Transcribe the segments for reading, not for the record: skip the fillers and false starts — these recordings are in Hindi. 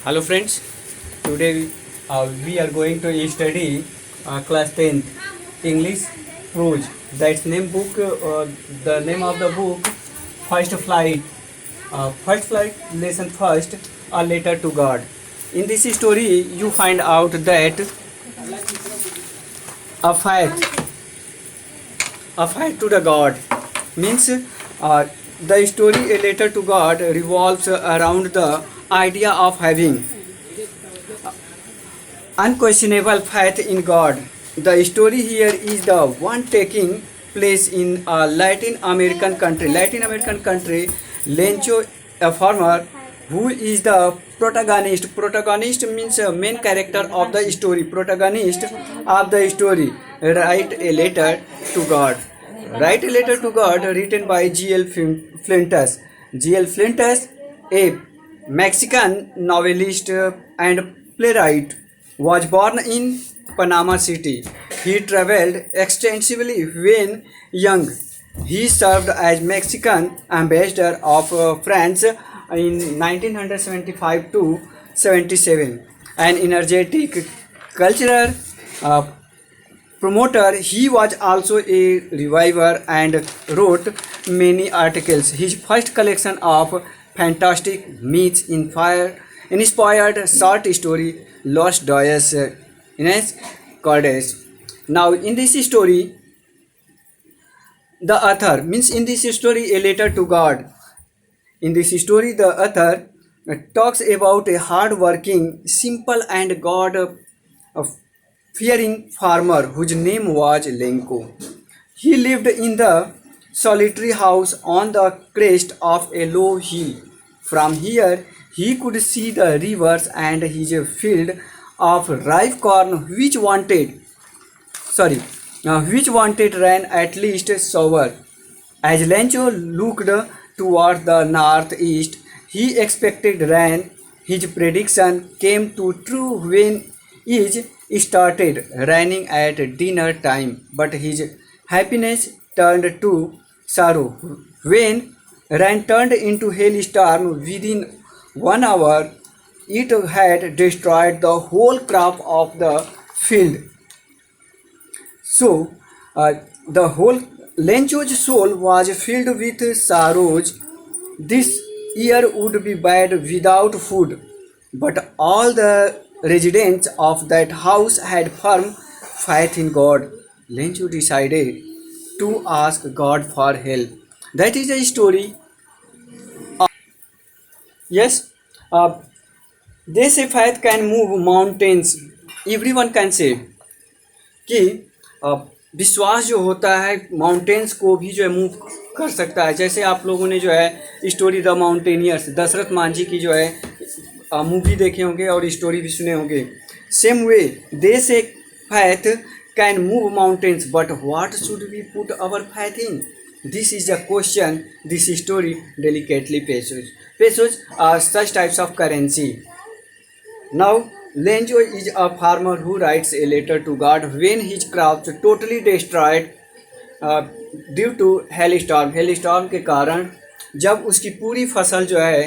Hello friends, today we are going to study class 10th English prose. The name of the book First Flight. First Flight lesson first, a letter to God. In this story you find out that a faith, a fight to the God means the story a letter to God revolves around the idea of having unquestionable faith in God. The story here is the one taking place in a Latin American country. Lencho, a farmer who is the protagonist. Protagonist means a main character of the story. Protagonist of the story. Write a letter to God. Write a letter to God written by G.L. Flintus. G.L. Flintus, a Mexican novelist and playwright, was born in Panama City. He traveled extensively when young. He served as Mexican ambassador of France in 1975 to 77. An energetic cultural uh, promoter, he was also a reviver and wrote many articles. His first collection of fantastic myths inspired short story Los Dias Ines Cordes. Now, in this story, the author means in this story a letter to God. In this story, the author talks about a hard-working, simple, and God-fearing farmer whose name was Lenko. He lived in the solitary house on the crest of a low hill. From here, he could see the rivers and his field of ripe corn, sorry, which wanted ran at least sour. As Lencho looked toward the northeast, he expected rain. His prediction came to true when it started raining at dinner time, but his happiness turned to sorrow when rain turned into hailstorm within 1 hour. It had destroyed the whole crop of the field. So, the whole Lencho's soul was filled with sorrows. This year would be bad without food, but all the residents of that house had firm faith in God. Lencho decided to ask God for help. That is a story. Yes, uh, they say faith can move mountains. Everyone can say कि अ, विश्वास जो होता है माउंटेन्स को भी जो है मूव कर सकता है। जैसे आप लोगों ने जो है story the mountaineers Dashrath Manjhi की जो है मूवी देखे होंगे और स्टोरी भी सुने होंगे। Same way they say faith can move mountains but what should we put our faith in? This is the question this story delicately pursues such types of currency. Now, Lenjo is a farmer who writes a letter to God when his crops totally destroyed due to hailstorm. Hailstorm के कारण जब उसकी पूरी फसल जो है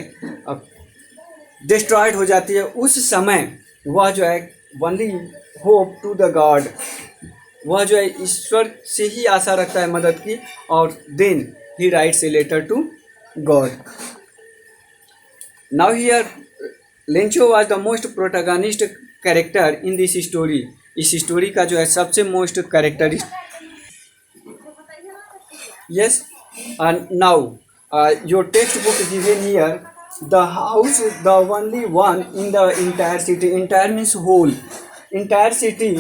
डिस्ट्रॉयड हो जाती है, उस समय वह जो है only hope to the god, वह जो है ईश्वर से ही आशा रखता है मदद की, और then he writes a letter to God. Now here Lencho was the most protagonist character in this story. इस स्टोरी का जो है सबसे most characteristic. Yes, now your textbook given here the house the only one in the entire city. Entire means whole. Entire city,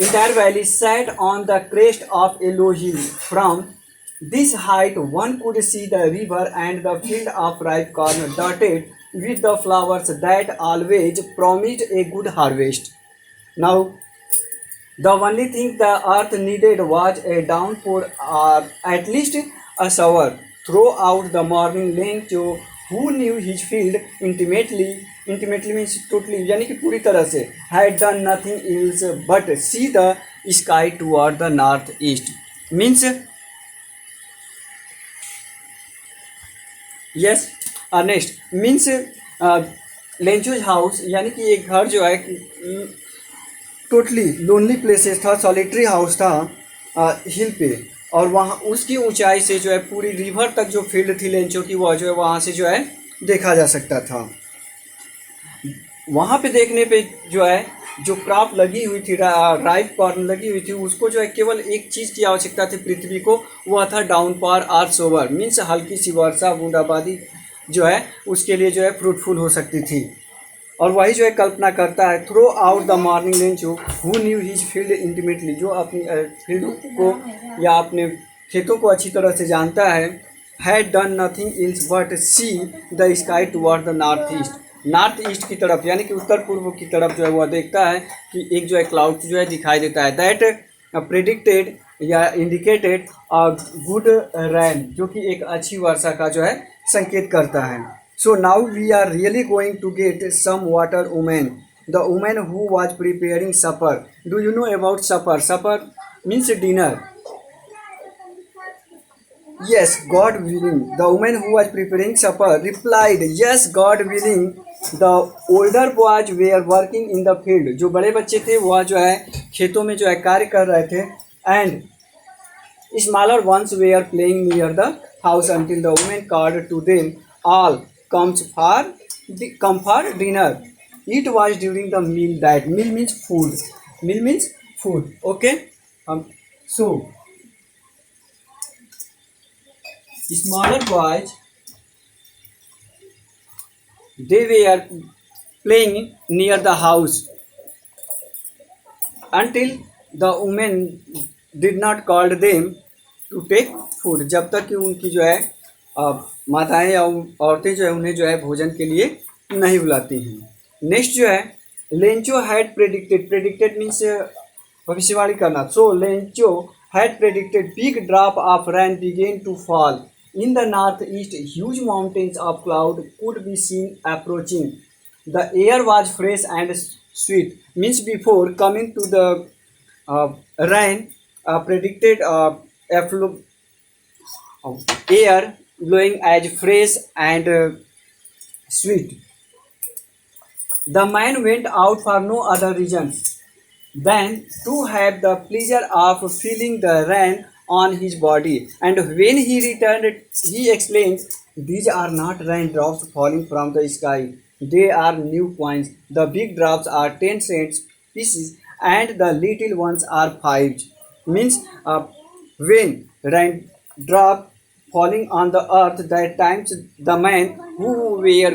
entire valley sat on the crest of a low hill. From this height, one could see the river and the field of ripe corn dotted with the flowers that always promised a good harvest. Now, the only thing the earth needed was a downpour or at least a shower. Throughout the morning, Lencho, who knew his field intimately means totally, यानी कि पूरी तरह से, had done nothing else but see the sky toward the northeast. Means yes, next means Lencho's house यानी कि एक घर जो है टोटली लोनली प्लेसेस था, सॉलिटरी हाउस था हिल पे। और वहाँ उसकी ऊंचाई से जो है पूरी रिवर तक जो फील्ड थी लेंचो की, वह जो है वहाँ से जो है देखा जा सकता था। वहाँ पे देखने पे जो है जो क्रॉप लगी हुई थी, राइप कॉर्न लगी हुई थी, उसको जो है केवल एक चीज़ की आवश्यकता थी पृथ्वी को, वह था डाउनपावर आर सोवर, मीन्स हल्की सी वर्षा बूंदाबांदी जो है उसके लिए जो है फ्रूटफुल हो सकती थी। और वही जो है कल्पना करता है, through out the morning Lencho who knew his field intimately, जो अपनी फील्ड को या अपने खेतों को अच्छी तरह से जानता है, had done nothing else but see the sky toward the north east की तरफ, यानी कि उत्तर पूर्व की तरफ जो है वह देखता है कि एक जो है क्लाउड जो है दिखाई देता है, दैट प्रेडिक्टेड या इंडिकेटेड अ गुड रैन, जो कि एक अच्छी वर्षा का जो है संकेत करता है। So now we are really going to get some water woman, the woman who was preparing supper. Do you know about supper? Supper means dinner. Yes, God willing. The woman who was preparing supper replied, yes, God willing. The older boys were working in the field. जो बड़े बच्चे थे वह जो है खेतों में जो है कार्य कर रहे थे, and smaller ones were playing near the house until the woman called to them all, come for dinner. It was during the meal that meal means food. Meal means food. Okay. So smaller boys, they were playing near the house until the woman did not call them to take food, जब तक कि उनकी जो है माताएं या औरतें जो है उन्हें जो है भोजन के लिए नहीं बुलाती हैं। नेक्स्ट जो है, लेंचो हैड प्रेडिक्टेड मीन्स भविष्यवाणी करना। So Lencho had predicted big drop of rain began to fall in the north east, huge mountains of cloud could be seen approaching, the air was fresh and sweet, means before coming to the rain, predicted air blowing as fresh and sweet. The man went out for no other reason than to have the pleasure of feeling the rain on his body. And when he returned, he explained, these are not raindrops falling from the sky. They are new coins. The big drops are 10 cents pieces and the little ones are 5. Means when raindrop falling on the earth, that times the men who were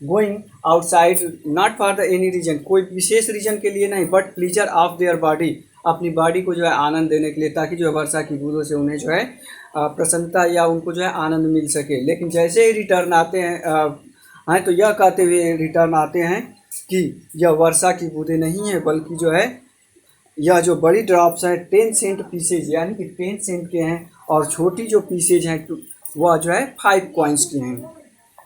going outside not for the any reason, कोई विशेष रीजन के लिए नहीं, but pleaser of their body, अपनी बॉडी को जो है आनंद देने के लिए, ताकि जो है वर्षा की बूंदों से उन्हें जो है प्रसन्नता या उनको जो है आनंद मिल सके। लेकिन जैसे ही रिटर्न आते हैं तो यह कहते हुए रिटर्न आते हैं कि यह वर्षा की बूंदें नहीं है, बल्कि जो है यह जो बड़ी ड्रॉप्स हैं 10 सेंट पीसेज, यानी कि 10 सेंट के हैं, और छोटी जो पीसेज हैं वह जो है 5 कॉइन्स की हैं।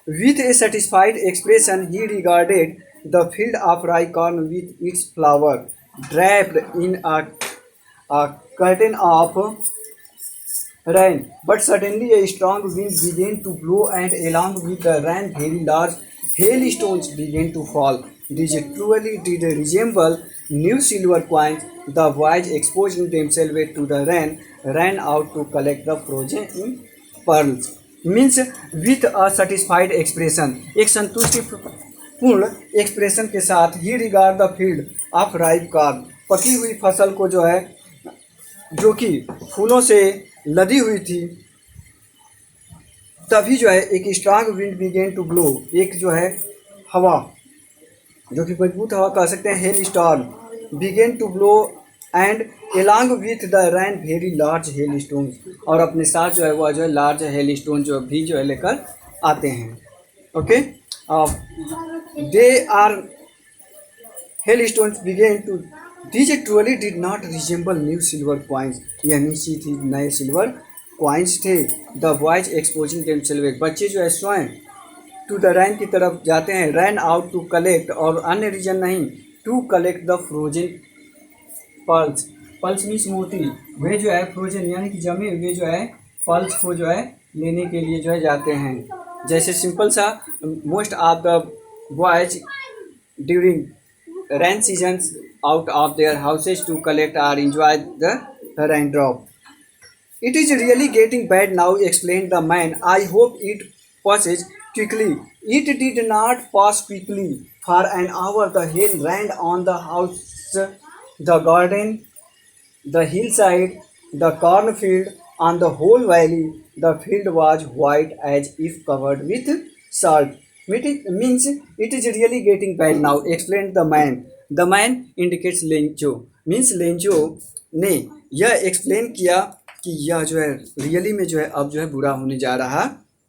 With a satisfied expression, he regarded the field of rye corn with its flower draped in a curtain of rain. But suddenly a strong wind began to blow, and along with the rain, very large hailstones began to fall. These truly did resemble new silver coins. The boys, exposing themselves to the rain, ran out to collect the frozen pearls. Means with a satisfied expression, एक संतुष्टिपूर्ण एक्सप्रेशन के साथ, he regard the field of ripe corn, पकी हुई फसल को जो है, जो कि फूलों से लदी हुई थी, तभी जो है एक strong wind began to blow, एक जो है हवा, जो कि मजबूत हवा कह सकते हैं, hail storm began to blow and along with the rain very large hailstones, और अपने साथ जो है वह जो है लार्ज हेल जो भी जो है लेकर आते हैं। Okay, they are hailstones began to, these truly did not resemble new silver coins, यह निश्चित ही नए सिल्वर कॉइन्स थे। द बॉयज एक्सपोजिंग देमसेल्व्स, बच्चे जो है स्वयं टू द रैन की तरफ जाते हैं, रैन आउट टू कलेक्ट, और अन्य रीजन नहीं, to collect the frozen pearls, pearls means मोती, वे जो है फ्रोजन यानी कि जमे हुए जो है पल्स को जो है लेने के लिए जो है जाते हैं। जैसे सिंपल सा, most of the boys during rain seasons out of their houses to collect or enjoy the raindrop. It is really getting bad now, explained the man. I hope it passes quickly. It did not pass quickly. For an hour, the hail rained on the house, the garden, the hillside, the cornfield, and the whole valley. The field was white as if covered with salt. Means it is really getting bad now, explained the man. The man indicates Lencho. Means Lencho ने यह एक्सप्लेन किया कि यह जो है रियली में जो है अब जो है बुरा होने जा रहा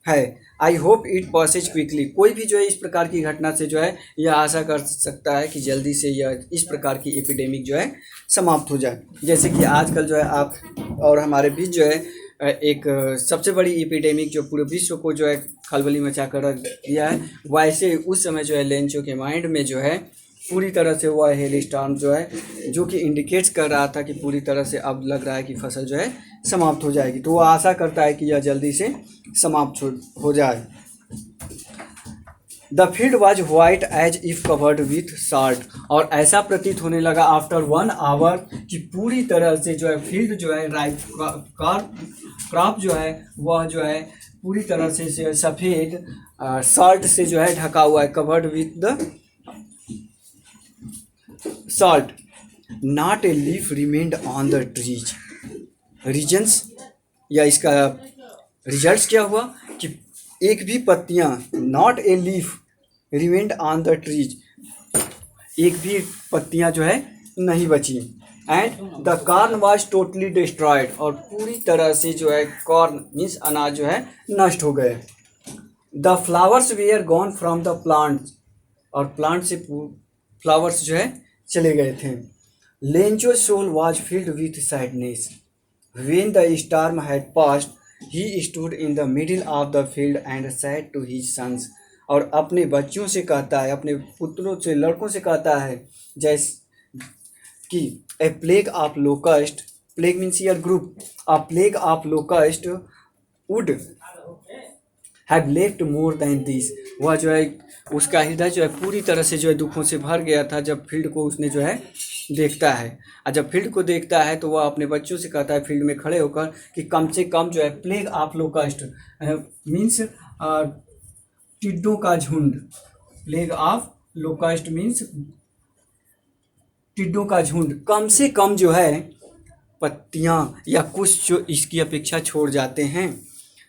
है। I hope it Passage quickly. कोई भी जो है इस प्रकार की घटना से जो है यह आशा कर सकता है कि जल्दी से यह इस प्रकार की एपिडेमिक जो है समाप्त हो जाए। जैसे कि आजकल जो है आप और हमारे बीच जो है एक सबसे बड़ी एपिडेमिक जो पूरे विश्व को जो है खलबली मचा कर रख दिया है, वैसे उस समय जो है लेंचो के माइंड में जो है पूरी तरह से वह हेल स्टॉर्म जो है जो कि इंडिकेट्स कर रहा था कि पूरी तरह से अब लग रहा है कि फसल जो है समाप्त हो जाएगी। तो वह आशा करता है कि यह जल्दी से समाप्त हो जाए। The field was white as if covered with salt. और ऐसा प्रतीत होने लगा आफ्टर 1 आवर कि पूरी तरह से जो है फील्ड जो है राइट क्रॉप जो है वह जो है पूरी तरह से सफ़ेद साल्ट से जो है ढका हुआ है, covered with the salt. Not a leaf remained on the trees. Reasons या इसका रिजल्ट्स क्या हुआ कि एक भी पत्तियां, not a leaf remained on the trees, एक भी पत्तियां जो है नहीं बची। And the corn was totally destroyed. और पूरी तरह से जो है कॉर्न मीन्स अनाज जो है नष्ट हो गए। The flowers were gone from the plants. और प्लांट से फ्लावर्स जो है चले गए थे। Lencho soul was filled with sadness. When the storm had passed he stood in the middle of the field and said to his sons. और अपने बच्चों से कहता है, अपने पुत्रों से, लड़कों से कहता है जैसे कि a plague of locust, plague means year group, a plague of locust would have left more than this. वह जो है उसका हृदय जो है पूरी तरह से जो है दुखों से भर गया था जब फील्ड को उसने जो है देखता है। और जब फील्ड को देखता है तो वह अपने बच्चों से कहता है फील्ड में खड़े होकर कि कम से कम जो है प्लेग ऑफ लोकस्ट मीन्स टिड्डों का झुंड, प्लेग ऑफ लोकस्ट मीन्स टिड्डों का झुंड, कम से कम जो है पत्तियां या कुछ जो इसकी अपेक्षा छोड़ जाते हैं।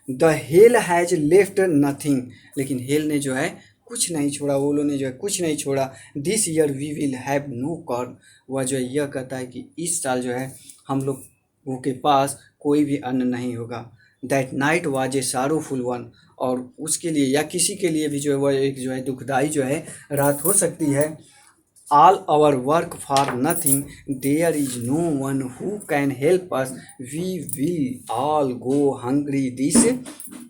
The hell has left nothing. लेकिन हेल ने जो है कुछ नहीं छोड़ा, ओलो ने जो है कुछ नहीं छोड़ा। This year we will have no corn. वह जो है यह कहता है कि इस साल जो है हम लोगों के पास कोई भी अन्न नहीं होगा। That night was a sorrowful one. और उसके लिए या किसी के लिए भी जो है वह एक जो है दुखदाई जो है रात हो सकती है। all our work for nothing, there is no one who can help us, we will all go hungry this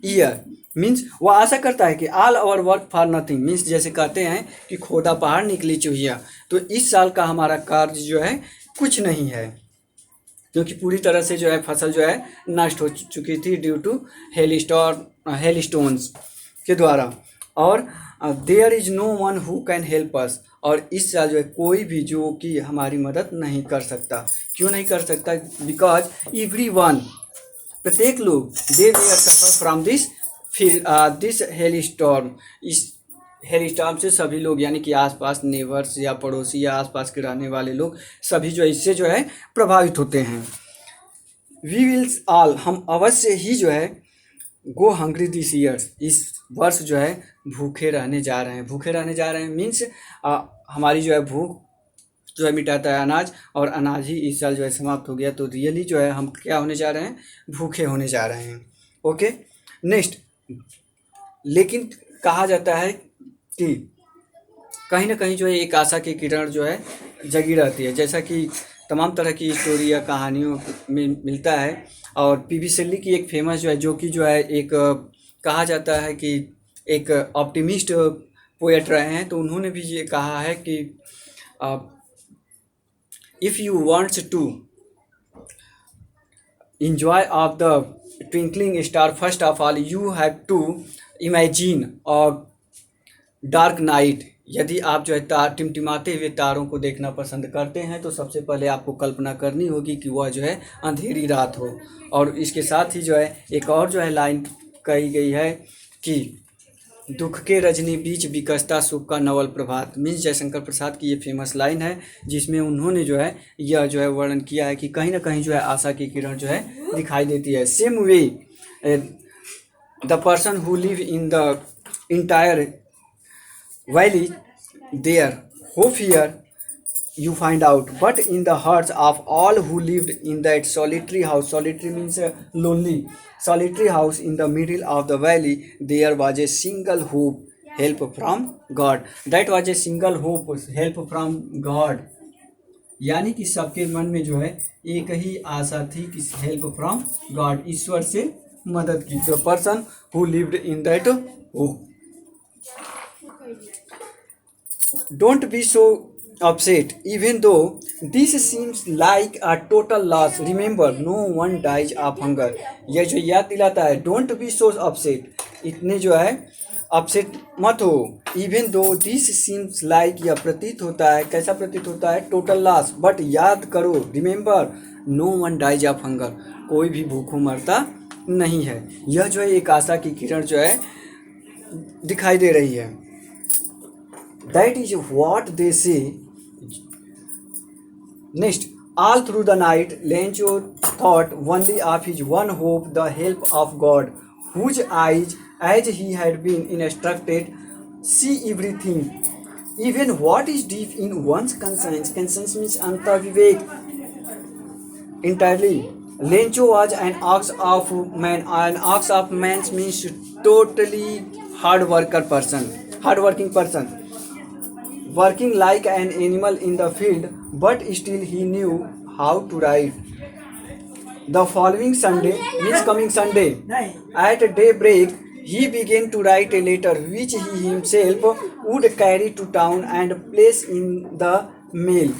year। Means वह आशा करता है कि all our work for nothing means जैसे कहते हैं कि खोदा पहाड़ निकली चूहिया, तो इस साल का हमारा कार्य जो है कुछ नहीं है, क्योंकि पूरी तरह से जो है फसल जो है नष्ट हो चुकी थी ड्यू टू हेल स्टोन्स के द्वारा। और there is no one who can help us. और इस साल जो है कोई भी जो कि हमारी मदद नहीं कर सकता। क्यों नहीं कर सकता? बिकॉज एवरी वन, प्रत्येक लोग, they will suffer from this hello storm. इस हेल स्टॉर्म से सभी लोग यानी कि आसपास नेबर्स या पड़ोसी या आसपास के रहने वाले लोग सभी जो है इससे जो है प्रभावित होते हैं। वी विल ऑल, हम अवश्य ही जो है गो हंग्री दिस ईयर, इस वर्ष जो है भूखे रहने जा रहे हैं। भूखे रहने जा रहे हैं मीन्स हमारी जो है भूख जो है मिटाता है अनाज, और अनाज ही इस साल जो है समाप्त हो गया, तो रियली जो है हम क्या होने जा रहे हैं? भूखे होने जा रहे हैं। Okay, next. लेकिन कहा जाता है कि कहीं ना कहीं जो है एक आशा की किरण जो है जगी रहती है, जैसा कि तमाम तरह की स्टोरी या कहानियों में मिलता है। और पीवी शेल्ली की एक फेमस जो है, जो कि जो है एक कहा जाता है कि एक ऑप्टिमिस्ट पोएट रहे हैं, तो उन्होंने भी ये कहा है कि if you wants to enjoy of the twinkling star, first of all you have to imagine और डार्क नाइट, यदि आप जो है टिमटिमाते हुए तारों को देखना पसंद करते हैं तो सबसे पहले आपको कल्पना करनी होगी कि वह जो है अंधेरी रात हो। और इसके साथ ही जो है एक और जो है लाइन कही गई है कि दुख के रजनी बीच विकसता सुख का नवल प्रभात। मीन्स जयशंकर प्रसाद की ये फेमस लाइन है जिसमें उन्होंने जो है यह जो है वर्णन किया है कि कहीं ना कहीं जो है आशा की किरण जो है दिखाई देती है। Same way the person who live in the entire valley there hope here you find out, but in the hearts of all who lived in that solitary means lonely solitary house in the middle of the valley, there was a single hope, help from God. That was a single hope, help from God, यानी कि सबके मन में जो है एक ही आशा थी कि हेल्प फ्रॉम गॉड, ईश्वर से मदद की। The person who lived in that hope. Don't be so upset, even though this seems like a total loss. Remember, no one dies of hunger. ये जो याद दिलाता है, don't be so upset. इतने जो है अपसेट मत हो। Even though this seems like, यह प्रतीत होता है, कैसा प्रतीत होता है? Total loss. बट याद करो, remember, no one dies of hunger, कोई भी भूखों मरता नहीं है। यह जो है एक आशा की किरण जो है दिखाई दे रही है। That is what they say. Next, all through the night, Lencho thought only of his one hope, the help of God, whose eyes, as he had been instructed, see everything, even what is deep in one's conscience. Conscience means antavivek entirely. Lencho was an ox of man. An ox of man means totally hardworking person, working like an animal in the field, but still he knew how to write. The following Sunday, means coming Sunday, at daybreak, he began to write a letter which he himself would carry to town and place in the mail.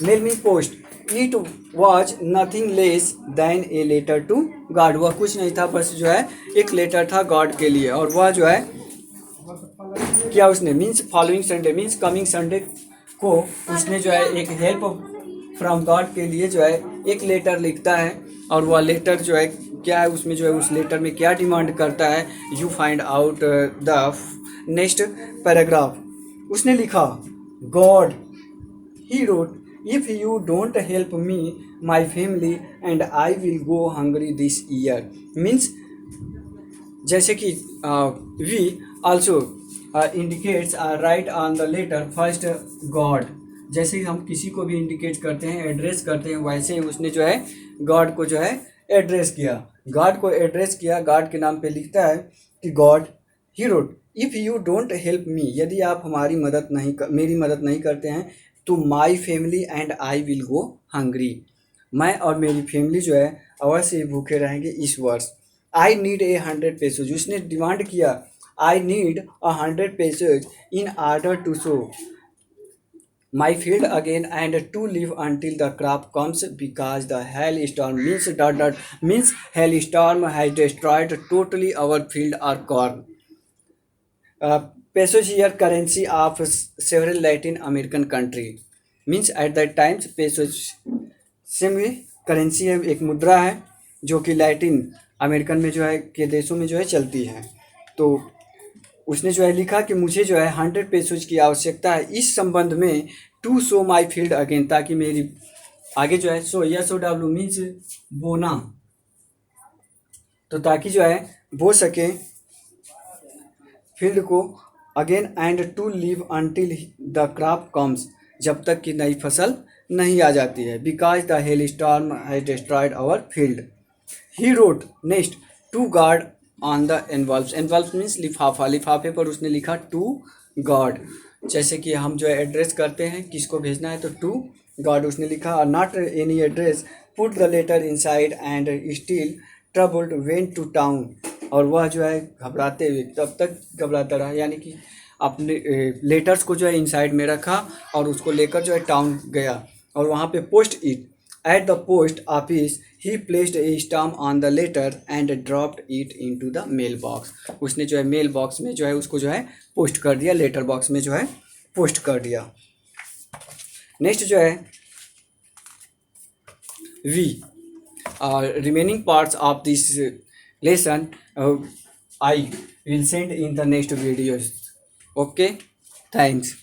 Mail means post. It was nothing less than a letter to God. वह कुछ नहीं था, बस जो है एक लेटर था गॉड के लिए। और वह जो है क्या उसने means following Sunday means coming Sunday को उसने जो है एक हेल्प फ्रॉम गॉड के लिए जो है एक लेटर लिखता है। और वह लेटर जो है क्या है, उसमें जो है उस लेटर में क्या डिमांड करता है, you find out the next paragraph. उसने लिखा, God he wrote, if you don't help me my family and I will go hungry this year. Means जैसे कि we also indicates write on the letter first God. जैसे हम किसी को भी इंडिकेट करते हैं, एड्रेस करते हैं, वैसे ही उसने जो है गॉड को जो है एड्रेस किया। गॉड को एड्रेस किया, गॉड के नाम पे लिखता है कि God he road, if you don't help मी, यदि आप मेरी मदद नहीं करते हैं तो माई family and I will go hungry, मैं और मेरी फैमिली जो है अवश्य ही भूखे रहेंगे इस वर्ष। आई नीड 100 पेसोज, उसने डिमांड किया, I need 100 pesos in order to sow my field again and to live until the crop comes, because the hailstorm means hailstorm has destroyed totally our field or corn. Pesos here currency of several Latin American country. Means at that time pesos same currency है, एक मुद्रा है जो कि लैटिन अमेरिकन में जो है के देशों में जो है चलती है। तो उसने जो है लिखा कि मुझे जो है 100 पेसोज की आवश्यकता है इस संबंध में, to sow my field again, ताकि मेरी आगे जो है सो SOW मीन्स बोना, तो ताकि जो है बो सके फील्ड को again, and to live until the crop comes, जब तक कि नई फसल नहीं आ जाती है, because the hailstorm has destroyed our field. He wrote next to God on the envelopes means लिफाफा, लिफाफे पर उसने लिखा टू गॉड। जैसे कि हम जो है एड्रेस करते हैं, किसको भेजना है तो टू गॉड उसने लिखा, not any address, put the letter inside and still troubled went to town. और वह जो है घबराते हुए तब तक घबराता रहा, यानी कि अपने लेटर्स को जो है इनसाइड में रखा और उसको लेकर जो है टाउन गया और वहाँ पे post it At the post office, he placed a stamp on the letter and dropped it into the mail box. उसने जो है मेल बॉक्स में जो है उसको जो है पोस्ट कर दिया, लेटर बॉक्स में जो है पोस्ट कर दिया. नेक्स्ट जो है we. Remaining parts of this lesson I will send in the next videos. Okay, thanks.